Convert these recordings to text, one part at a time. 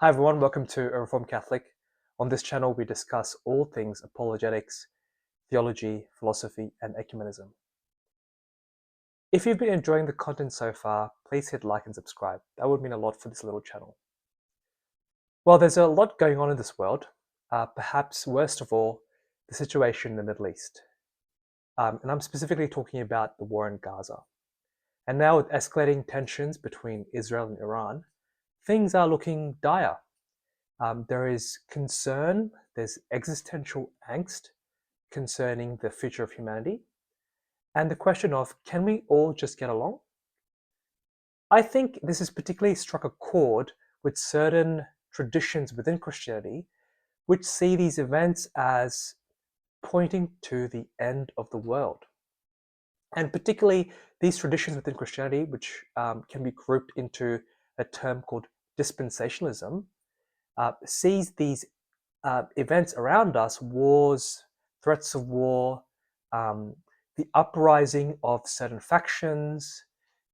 Hi everyone, welcome to A Reformed Catholic. On this channel we discuss all things apologetics, theology, philosophy, and ecumenism. If you've been enjoying the content so far, please hit like and subscribe. That would mean a lot for this little channel. Well, there's a lot going on in this world. Perhaps worst of all, the situation in the Middle East. And I'm specifically talking about the war in Gaza. And now with escalating tensions between Israel and Iran, things are looking dire. There is concern, there's existential angst concerning the future of humanity, and the question of, can we all just get along? I think this has particularly struck a chord with certain traditions within Christianity, which see these events as pointing to the end of the world. And particularly these traditions within Christianity, which can be grouped into a term called dispensationalism, sees these events around us, wars, threats of war, the uprising of certain factions,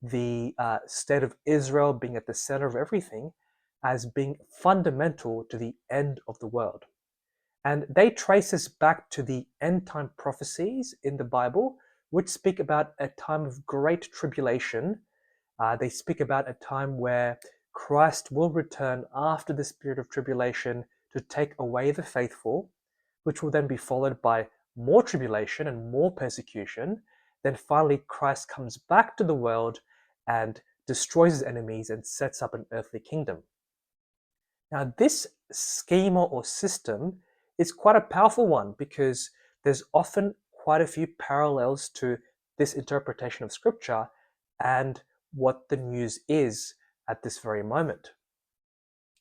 the state of Israel being at the center of everything, as being fundamental to the end of the world. And they trace us back to the end time prophecies in the Bible, which speak about a time of great tribulation. They speak about a time where Christ will return after this period of tribulation to take away the faithful, which will then be followed by more tribulation and more persecution. Then finally, Christ comes back to the world and destroys his enemies and sets up an earthly kingdom. Now, this schema or system is quite a powerful one because there's often quite a few parallels to this interpretation of Scripture and what the news is at this very moment.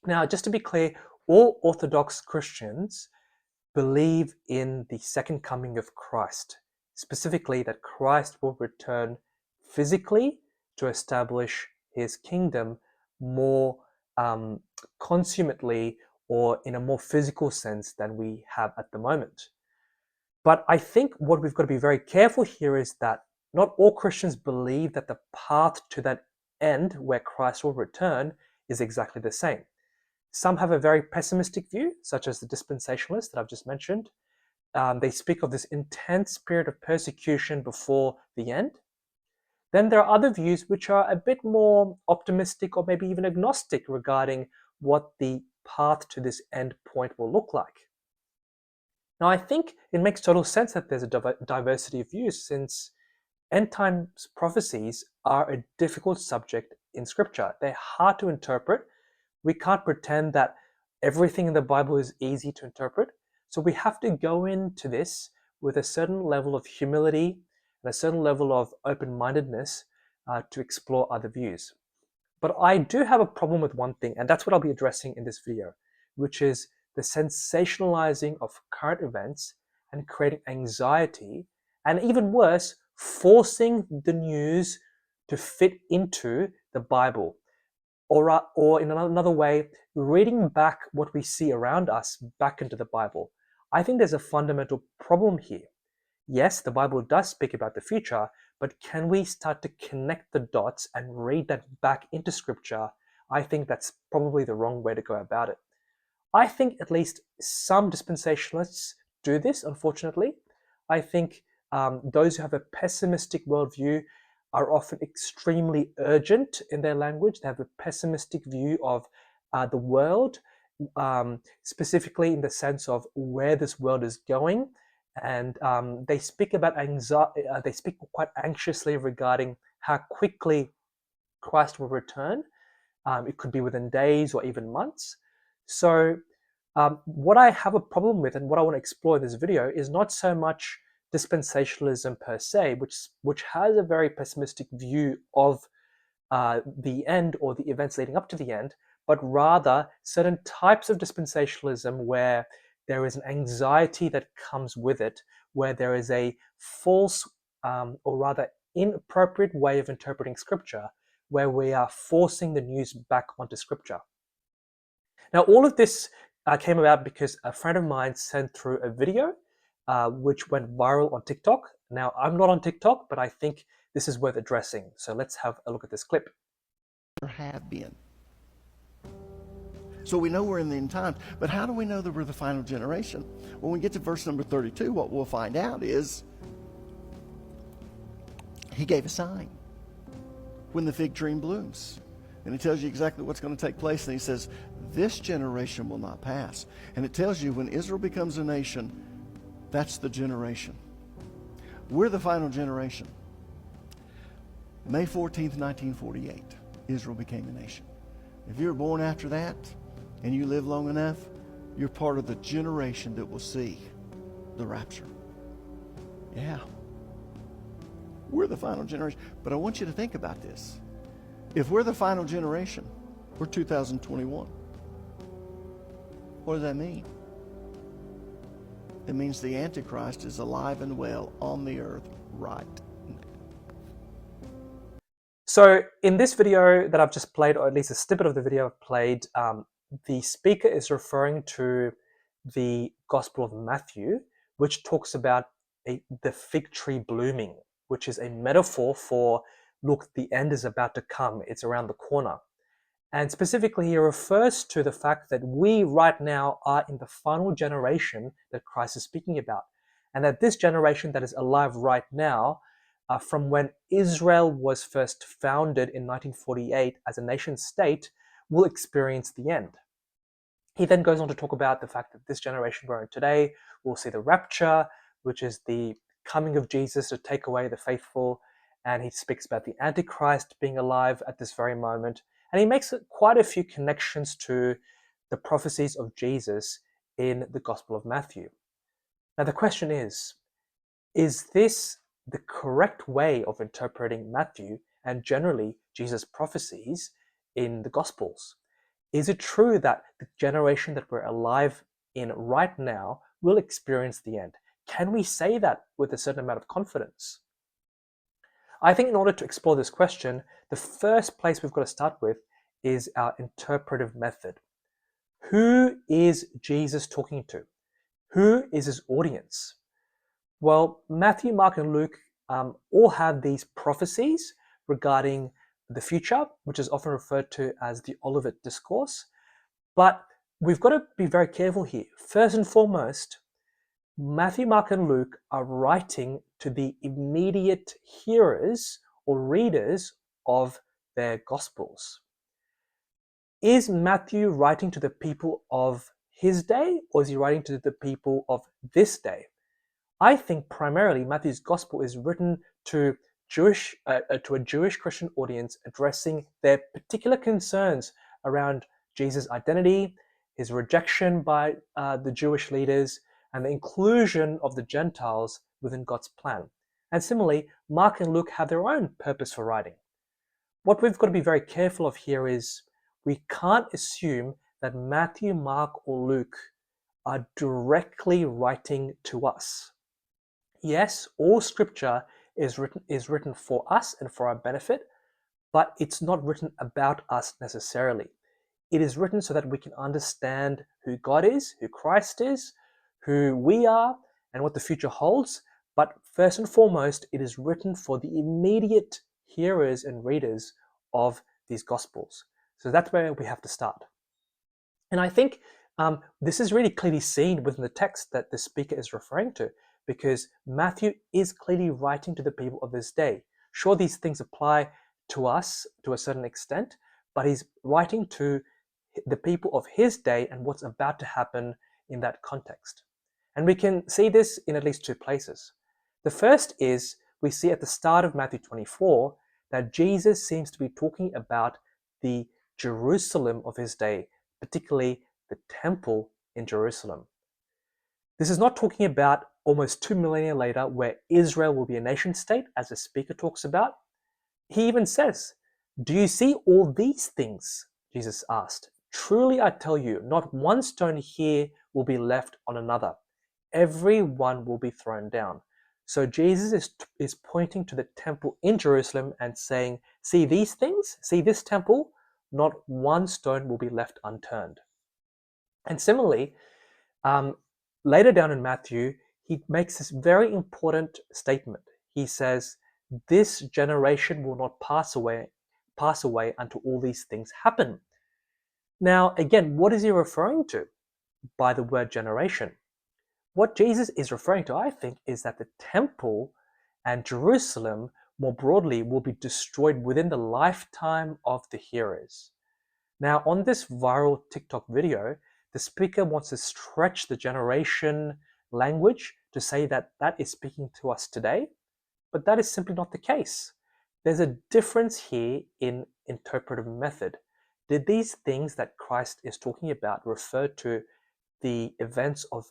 Now, just to be clear, all Orthodox Christians believe in the second coming of Christ, specifically that Christ will return physically to establish his kingdom more consummately or in a more physical sense than we have at the moment. But I think what we've got to be very careful here is that not all Christians believe that the path to that end where Christ will return is exactly the same. Some have a very pessimistic view, such as the dispensationalists that I've just mentioned. They speak of this intense period of persecution before the end. Then there are other views which are a bit more optimistic or maybe even agnostic regarding what the path to this end point will look like. Now, I think it makes total sense that there's a diversity of views since end times prophecies are a difficult subject in Scripture. They're hard to interpret. We can't pretend that everything in the Bible is easy to interpret. So we have to go into this with a certain level of humility and a certain level of open-mindedness to explore other views. But I do have a problem with one thing, and that's what I'll be addressing in this video, which is the sensationalizing of current events and creating anxiety, and even worse, forcing the news to fit into the Bible. Or in another way, reading back what we see around us back into the Bible. I think there's a fundamental problem here. Yes, the Bible does speak about the future, but can we start to connect the dots and read that back into Scripture? I think that's probably the wrong way to go about it. I think at least some dispensationalists do this, unfortunately. I think those who have a pessimistic worldview are often extremely urgent in their language. They have a pessimistic view of the world, specifically in the sense of where this world is going. And they speak about anxiety, they speak quite anxiously regarding how quickly Christ will return. It could be within days or even months. So what I have a problem with and what I want to explore in this video is not so much dispensationalism per se, which has a very pessimistic view of the end or the events leading up to the end, but rather certain types of dispensationalism where there is an anxiety that comes with it, where there is a false or rather inappropriate way of interpreting Scripture, where we are forcing the news back onto Scripture. Now, all of this came about because a friend of mine sent through a video which went viral on TikTok. Now, I'm not on TikTok, but I think this is worth addressing. So let's have a look at this clip. Have been. So we know we're in the end times. But how do we know that we're the final generation? When we get to verse number 32, what we'll find out is he gave a sign when the fig tree blooms. And it tells you exactly what's going to take place. And he says, this generation will not pass. And it tells you when Israel becomes a nation, that's the generation. We're the final generation. May 14th, 1948, Israel became a nation. If you were born after that and you live long enough, you're part of the generation that will see the rapture. Yeah. We're the final generation. But I want you to think about this. If we're the final generation, we're 2021. What does that mean? It means the Antichrist is alive and well on the earth right now. So in this video that I've just played, or at least a snippet of the video I've played, the speaker is referring to the Gospel of Matthew, which talks about the fig tree blooming, which is a metaphor for, look, the end is about to come. It's around the corner. And specifically, he refers to the fact that we right now are in the final generation that Christ is speaking about. And that this generation that is alive right now, from when Israel was first founded in 1948 as a nation state, will experience the end. He then goes on to talk about the fact that this generation we're in today will see the rapture, which is the coming of Jesus to take away the faithful. And he speaks about the Antichrist being alive at this very moment. And he makes quite a few connections to the prophecies of Jesus in the Gospel of Matthew. Now the question is this the correct way of interpreting Matthew and generally Jesus' prophecies in the Gospels? Is it true that the generation that we're alive in right now will experience the end? Can we say that with a certain amount of confidence? I think in order to explore this question, the first place we've got to start with is our interpretive method. Who is Jesus talking to? Who is his audience? Well, Matthew, Mark, and Luke all have these prophecies regarding the future, which is often referred to as the Olivet Discourse. But we've got to be very careful here. First and foremost, Matthew, Mark, and Luke are writing to the immediate hearers or readers of their Gospels. Is Matthew writing to the people of his day, or is he writing to the people of this day? I think primarily Matthew's Gospel is written to a Jewish Christian audience addressing their particular concerns around Jesus' identity, his rejection by the Jewish leaders, and the inclusion of the Gentiles within God's plan. And similarly, Mark and Luke have their own purpose for writing. What we've got to be very careful of here is we can't assume that Matthew, Mark, or Luke are directly writing to us. Yes, all scripture is written for us and for our benefit, but it's not written about us necessarily. It is written so that we can understand who God is, who Christ is, who we are, and what the future holds. But first and foremost, it is written for the immediate hearers and readers of these Gospels. So that's where we have to start. And I think this is really clearly seen within the text that the speaker is referring to, because Matthew is clearly writing to the people of his day. Sure, these things apply to us to a certain extent, but he's writing to the people of his day and what's about to happen in that context. And we can see this in at least two places. The first is we see at the start of Matthew 24 that Jesus seems to be talking about the Jerusalem of his day, particularly the temple in Jerusalem. This is not talking about almost 2 millennia later where Israel will be a nation state, as the speaker talks about. He even says, "Do you see all these things?" Jesus asked. "Truly I tell you, not one stone here will be left on another. Every one will be thrown down." So Jesus is pointing to the temple in Jerusalem and saying, see these things? See this temple? Not one stone will be left unturned. And similarly, later down in Matthew, he makes this very important statement. He says, "This generation will not pass away until all these things happen." Now, again, what is he referring to by the word generation? What Jesus is referring to, I think, is that the temple and Jerusalem more broadly will be destroyed within the lifetime of the hearers. Now, on this viral TikTok video, the speaker wants to stretch the generation language to say that that is speaking to us today, but that is simply not the case. There's a difference here in interpretive method. Did these things that Christ is talking about refer to the events of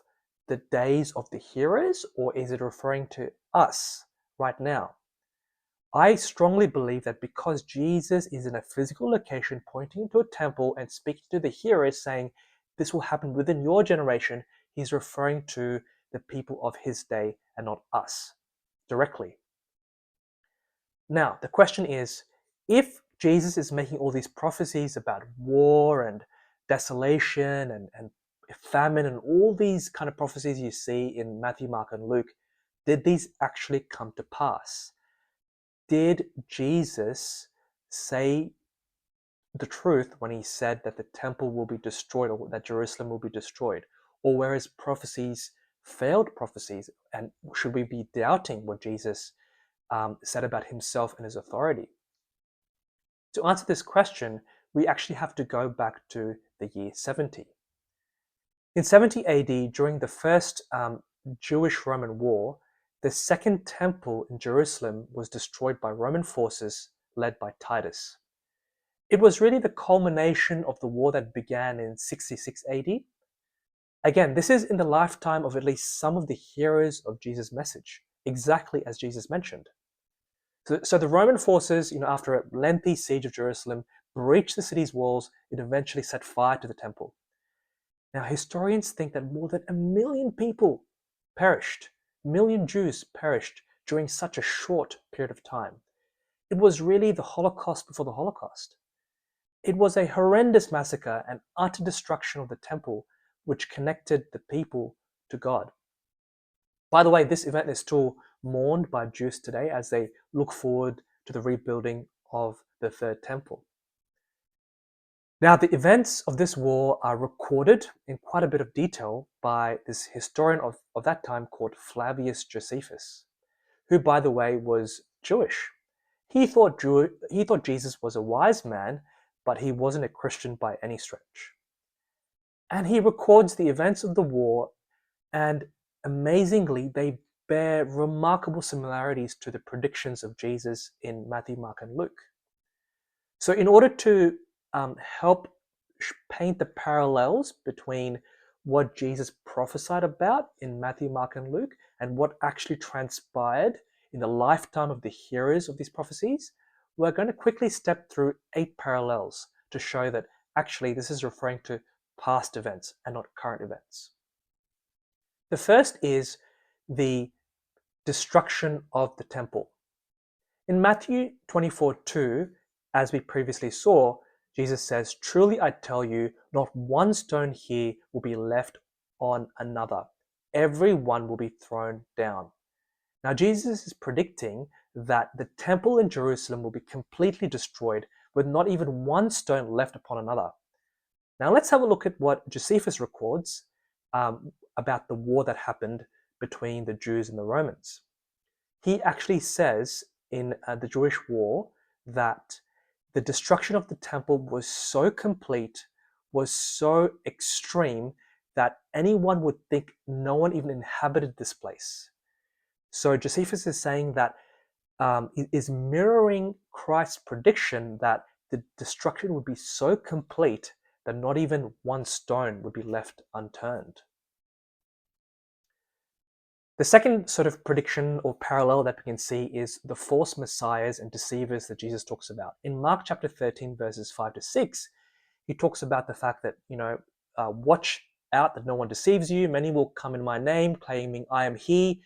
the days of the hearers, or is it referring to us right now? I strongly believe that because Jesus is in a physical location pointing to a temple and speaking to the hearers saying, this will happen within your generation, he's referring to the people of his day and not us directly. Now, the question is, if Jesus is making all these prophecies about war and desolation and famine and all these kind of prophecies you see in Matthew, Mark, and Luke, did these actually come to pass? Did Jesus say the truth when he said that the temple will be destroyed or that Jerusalem will be destroyed? Or were his prophecies failed prophecies? And should we be doubting what Jesus said about himself and his authority? To answer this question, we actually have to go back to the year 70. In 70 AD, during the first Jewish-Roman War, the Second Temple in Jerusalem was destroyed by Roman forces led by Titus. It was really the culmination of the war that began in 66 AD. Again, this is in the lifetime of at least some of the hearers of Jesus' message, exactly as Jesus mentioned. So the Roman forces, after a lengthy siege of Jerusalem, breached the city's walls. It eventually set fire to the temple. Now, historians think that more than 1 million people perished, 1 million Jews perished during such a short period of time. It was really the Holocaust before the Holocaust. It was a horrendous massacre and utter destruction of the temple, which connected the people to God. By the way, this event is still mourned by Jews today as they look forward to the rebuilding of the Third Temple. Now, the events of this war are recorded in quite a bit of detail by this historian of that time called Flavius Josephus, who, by the way, was Jewish. He thought Jesus was a wise man, but he wasn't a Christian by any stretch. And he records the events of the war, and amazingly, they bear remarkable similarities to the predictions of Jesus in Matthew, Mark, and Luke. So in order to help paint the parallels between what Jesus prophesied about in Matthew, Mark, and Luke and what actually transpired in the lifetime of the hearers of these prophecies, we're going to quickly step through 8 parallels to show that actually this is referring to past events and not current events. The first is the destruction of the temple. In Matthew 24:2, as we previously saw, Jesus says, "Truly I tell you, not one stone here will be left on another. Every one will be thrown down." Now, Jesus is predicting that the temple in Jerusalem will be completely destroyed with not even one stone left upon another. Now, let's have a look at what Josephus records about the war that happened between the Jews and the Romans. He actually says in the Jewish war that the destruction of the temple was so complete, was so extreme, that anyone would think no one even inhabited this place. So Josephus is saying that is mirroring Christ's prediction that the destruction would be so complete that not even one stone would be left unturned. The second sort of prediction or parallel that we can see is the false messiahs and deceivers that Jesus talks about. In Mark chapter 13, verses 5 to 6, he talks about the fact that, watch out that no one deceives you. Many will come in my name, claiming I am he,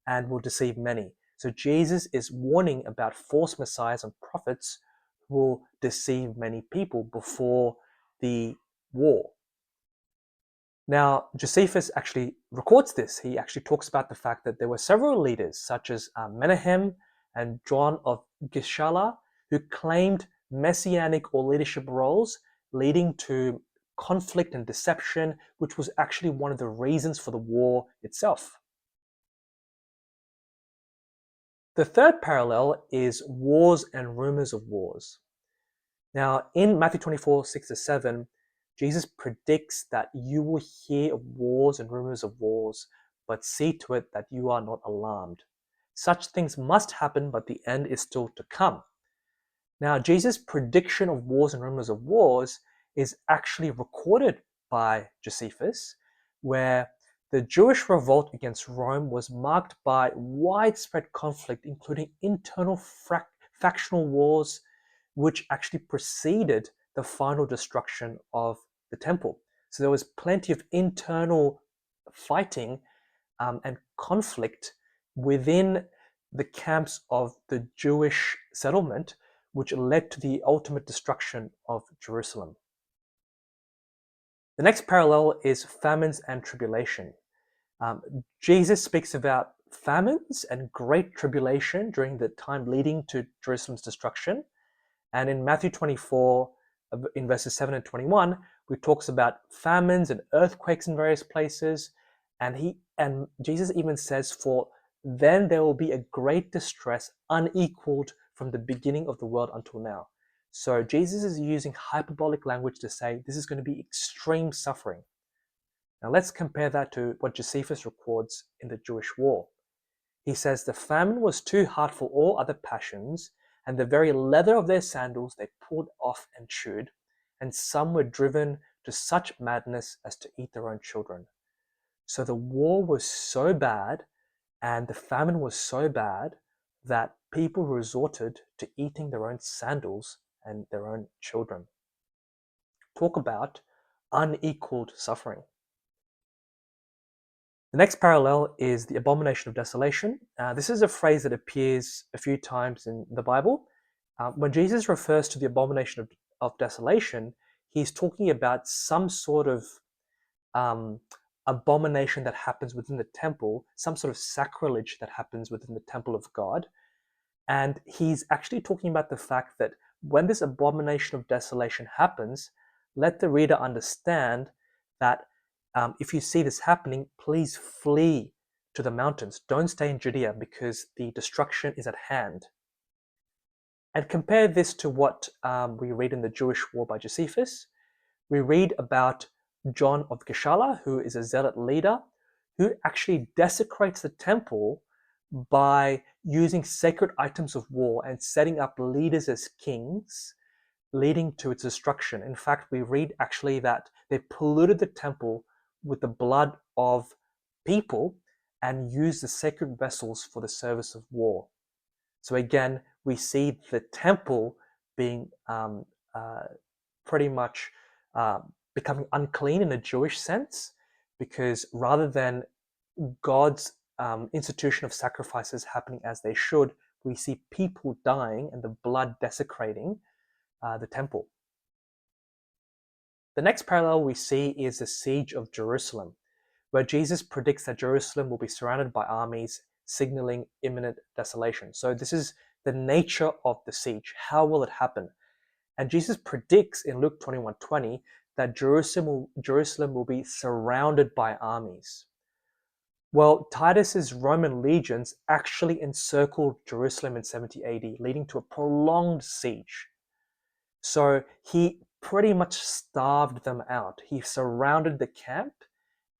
and will deceive many. So Jesus is warning about false messiahs and prophets who will deceive many people before the war. Now, Josephus actually records this. He actually talks about the fact that there were several leaders, such as Menahem and John of Gischala, who claimed messianic or leadership roles, leading to conflict and deception, which was actually one of the reasons for the war itself. The third parallel is wars and rumors of wars. Now, in Matthew 24, 6-7, Jesus predicts that you will hear of wars and rumors of wars, but see to it that you are not alarmed. Such things must happen, but the end is still to come. Now, Jesus' prediction of wars and rumors of wars is actually recorded by Josephus, where the Jewish revolt against Rome was marked by widespread conflict, including internal factional wars, which actually preceded the final destruction of the temple. So there was plenty of internal fighting and conflict within the camps of the Jewish settlement, which led to the ultimate destruction of Jerusalem. The next parallel is famines and tribulation. Jesus speaks about famines and great tribulation during the time leading to Jerusalem's destruction. And in Matthew 24, in verses 7 and 21, he talks about famines and earthquakes in various places. And Jesus even says, "For then there will be a great distress unequaled from the beginning of the world until now." So Jesus is using hyperbolic language to say this is going to be extreme suffering. Now let's compare that to what Josephus records in the Jewish war. He says, "The famine was too hard for all other passions, and the very leather of their sandals they pulled off and chewed, and some were driven to such madness as to eat their own children." So the war was so bad, and the famine was so bad, that people resorted to eating their own sandals and their own children. Talk about unequaled suffering. The next parallel is the abomination of desolation. This is a phrase that appears a few times in the Bible. When Jesus refers to the abomination of desolation, he's talking about some sort of abomination that happens within the temple, some sort of sacrilege that happens within the temple of God. And he's actually talking about the fact that when this abomination of desolation happens, let the reader understand that if you see this happening, please flee to the mountains. Don't stay in Judea because the destruction is at hand. And compare this to what we read in the Jewish war by Josephus. We read about John of Gischala, who is a zealot leader, who actually desecrates the temple by using sacred items of war and setting up leaders as kings, leading to its destruction. In fact, we read actually that they polluted the temple with the blood of people and used the sacred vessels for the service of war. So again, we see the temple being pretty much becoming unclean in a Jewish sense, because rather than God's institution of sacrifices happening as they should, we see people dying and the blood desecrating the temple. The next parallel we see is the siege of Jerusalem, where Jesus predicts that Jerusalem will be surrounded by armies, signaling imminent desolation. So this is the nature of the siege. How will it happen? And Jesus predicts in Luke 21:20 that Jerusalem will be surrounded by armies. Well, Titus's Roman legions actually encircled Jerusalem in 70 AD, leading to a prolonged siege. So he pretty much starved them out. He surrounded the camp,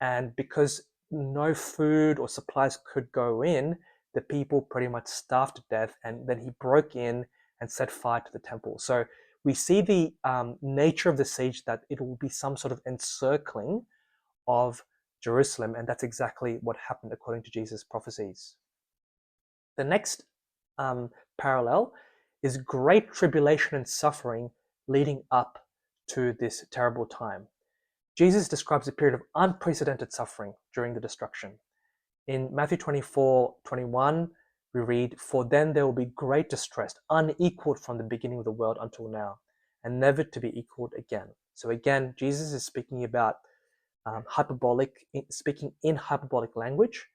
and because no food or supplies could go in, the people pretty much starved to death, and then he broke in and set fire to the temple. So we see the nature of the siege, that it will be some sort of encircling of Jerusalem, and that's exactly what happened according to Jesus' prophecies. The next parallel is great tribulation and suffering leading up to this terrible time. Jesus describes a period of unprecedented suffering during the destruction. In Matthew 24:21, we read, "For then there will be great distress, unequaled from the beginning of the world until now, and never to be equaled again." So again, Jesus is speaking about speaking in hyperbolic language.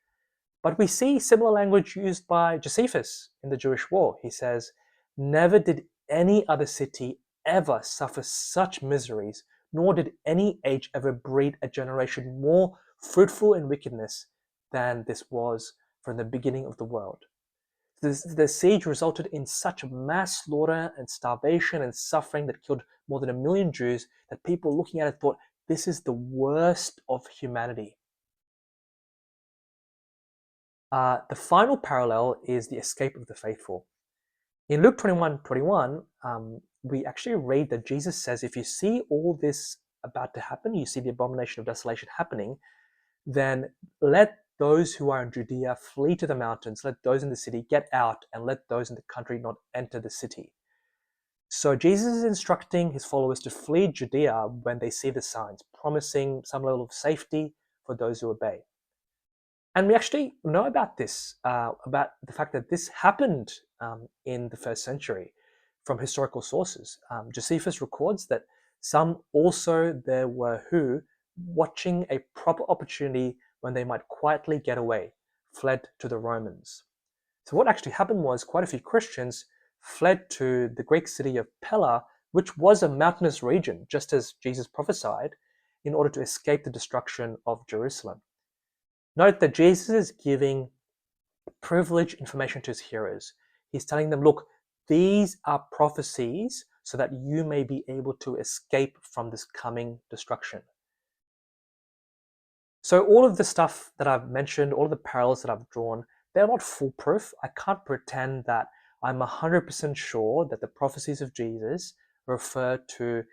But we see similar language used by Josephus in the Jewish war. He says, "Never did any other city ever suffer such miseries, nor did any age ever breed a generation more fruitful in wickedness than this was from the beginning of the world. The siege resulted in such mass slaughter and starvation and suffering that killed more than 1 million Jews that people looking at it thought, this is the worst of humanity. The final parallel is the escape of the faithful. In Luke 21:21, we actually read that Jesus says, if you see all this about to happen, you see the abomination of desolation happening, then let those who are in Judea flee to the mountains, let those in the city get out, and let those in the country not enter the city. So Jesus is instructing his followers to flee Judea when they see the signs, promising some level of safety for those who obey. And we actually know about this, about the fact that this happened in the first century from historical sources. Josephus records that some also there were who, watching a proper opportunity when they might quietly get away, fled to the Romans. So what actually happened was quite a few Christians fled to the Greek city of Pella, which was a mountainous region, just as Jesus prophesied, in order to escape the destruction of Jerusalem. Note that Jesus is giving privileged information to his hearers. He's telling them, look, these are prophecies so that you may be able to escape from this coming destruction. So all of the stuff that I've mentioned, all of the parallels that I've drawn, they're not foolproof. I can't pretend that I'm 100% sure that the prophecies of Jesus refer to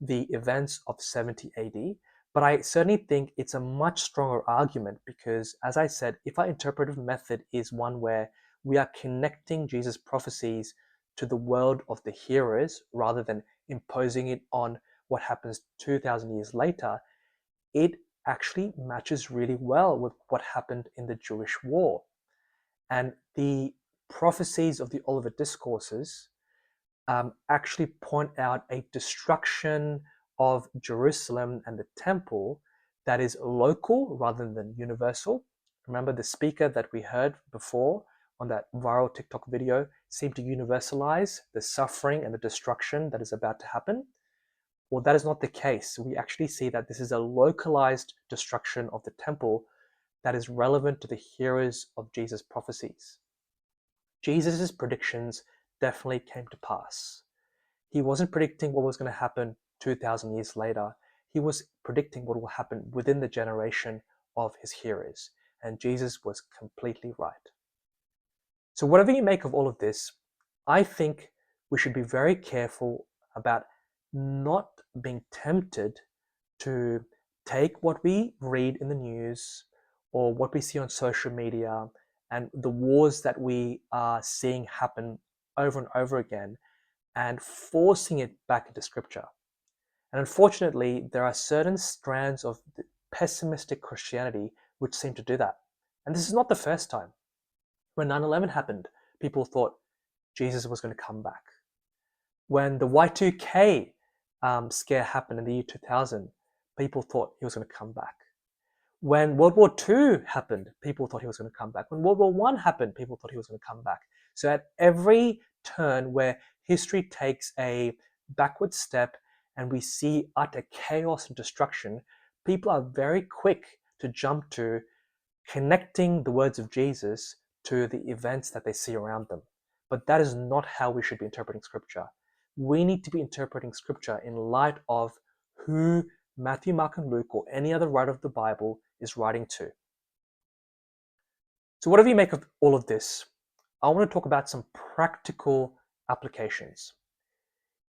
the events of 70 AD, but I certainly think it's a much stronger argument because, as I said, if our interpretive method is one where we are connecting Jesus' prophecies to the world of the hearers rather than imposing it on what happens 2,000 years later, it actually matches really well with what happened in the Jewish war. And the prophecies of the Olivet Discourses actually point out a destruction of Jerusalem and the temple that is local rather than universal. Remember the speaker that we heard before on that viral TikTok video seemed to universalize the suffering and the destruction that is about to happen. Well, that is not the case. We actually see that this is a localized destruction of the temple that is relevant to the hearers of Jesus' prophecies. Jesus' predictions definitely came to pass. He wasn't predicting what was going to happen 2,000 years later. He was predicting what will happen within the generation of his hearers. And Jesus was completely right. So whatever you make of all of this, I think we should be very careful about not being tempted to take what we read in the news or what we see on social media and the wars that we are seeing happen over and over again and forcing it back into scripture. And unfortunately, there are certain strands of pessimistic Christianity which seem to do that. And this is not the first time. When 9/11 happened, people thought Jesus was going to come back. When the Y2K scare happened in the year 2000, people thought he was going to come back. When World War II happened, people thought he was going to come back. When World War I happened, people thought he was going to come back. So at every turn where history takes a backward step and we see utter chaos and destruction, people are very quick to jump to connecting the words of Jesus to the events that they see around them. But that is not how we should be interpreting scripture. We need to be interpreting scripture in light of who Matthew, Mark, and Luke, or any other writer of the Bible, is writing to. So whatever you make of all of this, I want to talk about some practical applications.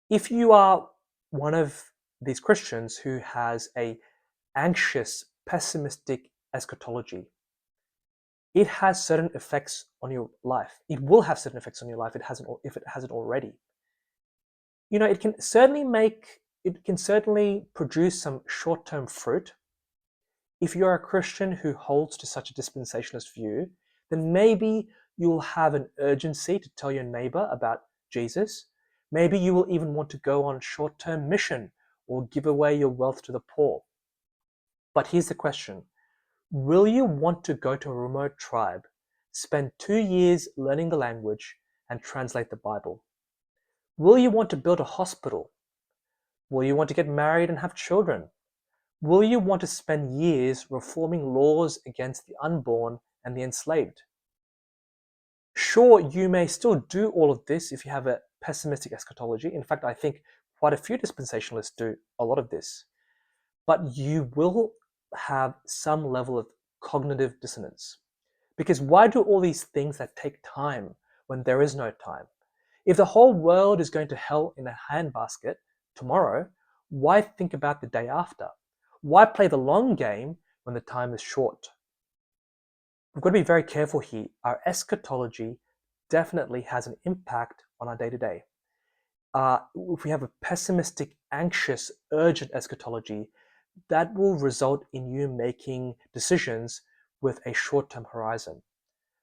If you are one of these Christians who has a anxious, pessimistic eschatology, it has certain effects on your life. It will have certain effects on your life if it hasn't already. You know, it can certainly produce some short-term fruit. If you're a Christian who holds to such a dispensationalist view, then maybe you'll have an urgency to tell your neighbor about Jesus. Maybe you will even want to go on short-term mission or give away your wealth to the poor. But here's the question. Will you want to go to a remote tribe, spend 2 years learning the language, and translate the Bible? Will you want to build a hospital? Will you want to get married and have children? Will you want to spend years reforming laws against the unborn and the enslaved? Sure, you may still do all of this if you have a pessimistic eschatology. In fact, I think quite a few dispensationalists do a lot of this. But you will have some level of cognitive dissonance. Because why do all these things that take time when there is no time? If the whole world is going to hell in a handbasket tomorrow, why think about the day after? Why play the long game when the time is short? We've got to be very careful here. Our eschatology definitely has an impact on our day-to-day. If we have a pessimistic, anxious, urgent eschatology, that will result in you making decisions with a short-term horizon.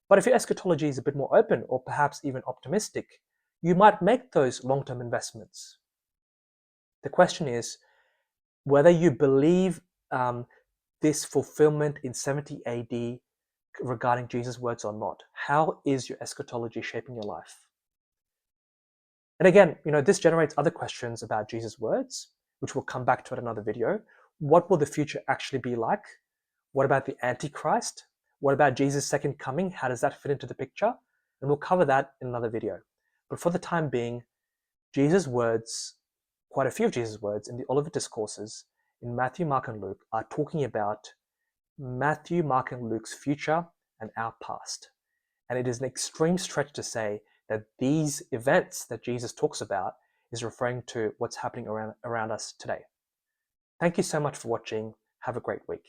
But if your eschatology is a bit more open or perhaps even optimistic, you might make those long-term investments. The question is whether you believe this fulfillment in 70 AD regarding Jesus' words or not. How is your eschatology shaping your life? And again, this generates other questions about Jesus' words, which we'll come back to at another video. What will the future actually be like? What about the Antichrist? What about Jesus' second coming? How does that fit into the picture? And we'll cover that in another video. But for the time being, Jesus' words, quite a few of Jesus' words in the Olivet Discourses in Matthew, Mark, and Luke are talking about Matthew, Mark, and Luke's future and our past. And it is an extreme stretch to say that these events that Jesus talks about is referring to what's happening around us today. Thank you so much for watching. Have a great week.